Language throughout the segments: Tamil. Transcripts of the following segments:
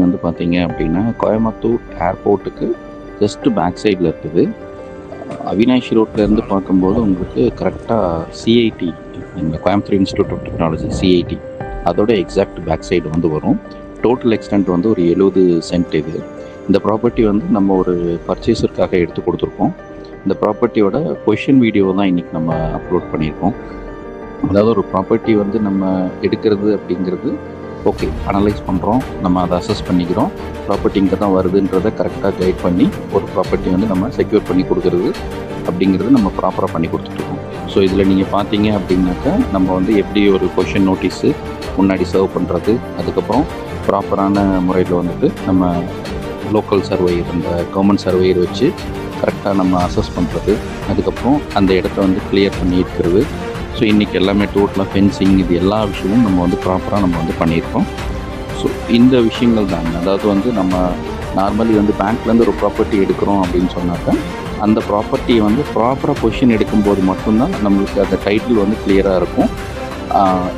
வந்து பார்த்தீங்க அப்படின்னா கோயம்புத்தூர் ஏர்போர்ட்டுக்கு ஜஸ்ட்டு பேக் சைடில் இருக்குது. அவினாஷி ரோட்லேருந்து பார்க்கும்போது உங்களுக்கு கரெக்டாக சிஐடி, இந்த Coimbatore institute of technology CIT, அதோட எக்ஸாக்ட் பேக் சைடு வந்து வரும். டோட்டல் எக்ஸ்டென்ட் வந்து ஒரு 70 சென்ட். இந்த ப்ராப்பர்ட்டி வந்து நம்ம ஒரு பர்ச்சேஸருக்காக எடுத்து கொடுத்துருக்கோம். இந்த ப்ராப்பர்ட்டியோட பொசிஷன் வீடியோ தான் இன்றைக்கி நம்ம அப்லோட் பண்ணியிருக்கோம். அதாவது ஒரு ப்ராப்பர்ட்டி வந்து நம்ம எடுக்கிறது அப்படிங்கிறது ஓகே, அனலைஸ் பண்ணுறோம், நம்ம அதை அசஸ் பண்ணிக்கிறோம், ப்ராப்பர்ட்டி இங்கே தான் வருதுன்றதை கரெக்டாக கைட் பண்ணி ஒரு ப்ராப்பர்ட்டி வந்து நம்ம செக்யூர் பண்ணி கொடுக்குறது அப்படிங்கிறது நம்ம ப்ராப்பராக பண்ணி கொடுத்துட்ருக்கோம். ஸோ இதில் நீங்கள் பார்த்தீங்க அப்படின்னாக்கா நம்ம வந்து எப்படி ஒரு பொசிஷன் நோட்டீஸு முன்னாடி சர்வ் பண்ணுறது, அதுக்கப்புறம் ப்ராப்பரான முறையில் வந்துட்டு நம்ம லோக்கல் சர்வேயர், அந்த கவர்மெண்ட் சர்வேயர் வச்சு கரெக்டாக நம்ம அசஸ் பண்ணுறது, அதுக்கப்புறம் அந்த இடத்த வந்து கிளியர் பண்ணி இருக்கிறது. ஸோ இன்றைக்கி எல்லாமே டோட்டலாக ஃபென்சிங், இது எல்லா விஷயமும் நம்ம வந்து ப்ராப்பராக நம்ம வந்து பண்ணியிருக்கோம். ஸோ இந்த விஷயங்கள் தாங்க. அதாவது வந்து நம்ம நார்மலி வந்து பேங்க்லேருந்து ஒரு ப்ராப்பர்ட்டி எடுக்கிறோம் அப்படின்னு சொன்னாக்கா அந்த ப்ராப்பர்ட்டியை வந்து ப்ராப்பராக பொசிஷன் எடுக்கும்போது மட்டும்தான் நம்மளுக்கு அந்த டைட்டில் வந்து கிளியராக இருக்கும்.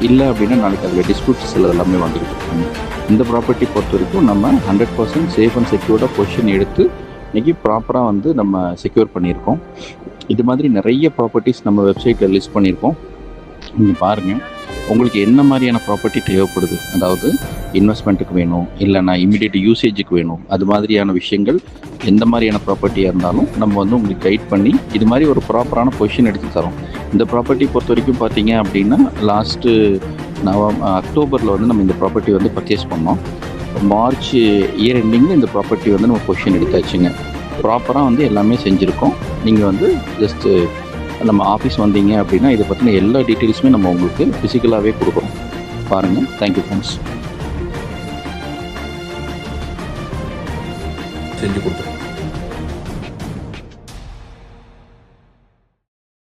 இல்லை அப்படின்னா நாளைக்கு அதில் டிஸ்பியூட்ஸ் எல்லாமே வந்துட்டு இருக்காங்க. இந்த ப்ராப்பர்ட்டி பொறுத்த வரைக்கும் நம்ம 100% சேஃப் அண்ட் செக்யூர்டாக பொசிஷன் எடுத்து இன்றைக்கி ப்ராப்பராக வந்து நம்ம செக்யூர் பண்ணியிருக்கோம். இது மாதிரி நிறைய ப்ராப்பர்ட்டிஸ் நம்ம வெப்சைட்டில் லிஸ்ட் பண்ணியிருக்கோம். நீங்கள் பாருங்கள், உங்களுக்கு என்ன மாதிரியான ப்ராப்பர்ட்டி தேவைப்படுது, அதாவது இன்வெஸ்ட்மெண்ட்டுக்கு வேணும், இல்லைனா இமீடியட் யூசேஜுக்கு வேணும், அது மாதிரியான விஷயங்கள் எந்த மாதிரியான ப்ராப்பர்ட்டியாக இருந்தாலும் நம்ம வந்து உங்களுக்கு கைட் பண்ணி இது மாதிரி ஒரு ப்ராப்பரான பொசிஷன் எடுத்து தரோம். இந்த ப்ராப்பர்ட்டி பொறுத்த வரைக்கும் பார்த்தீங்க அப்படின்னா லாஸ்ட்டு அக்டோபரில் வந்து நம்ம இந்த ப்ராப்பர்ட்டி வந்து பர்ச்சேஸ் பண்ணோம். மார்ச் இயர் எண்டிங்கில் இந்த ப்ராப்பர்ட்டி வந்து நம்ம பொசிஷன் எடுத்தாச்சுங்க. ப்ராப்பராக வந்து எல்லாமே செஞ்சுருக்கோம். நீங்கள் வந்து ஜஸ்ட்டு நம்ம ஆஃபீஸ் வந்தீங்க அப்படின்னா இதை பற்றின எல்லா டீட்டெயில்ஸுமே நம்ம உங்களுக்கு ஃபிசிக்கலாகவே கொடுக்குறோம். பாருங்கள். Thank you friends. செஞ்சு கொடுத்துருக்கோம்.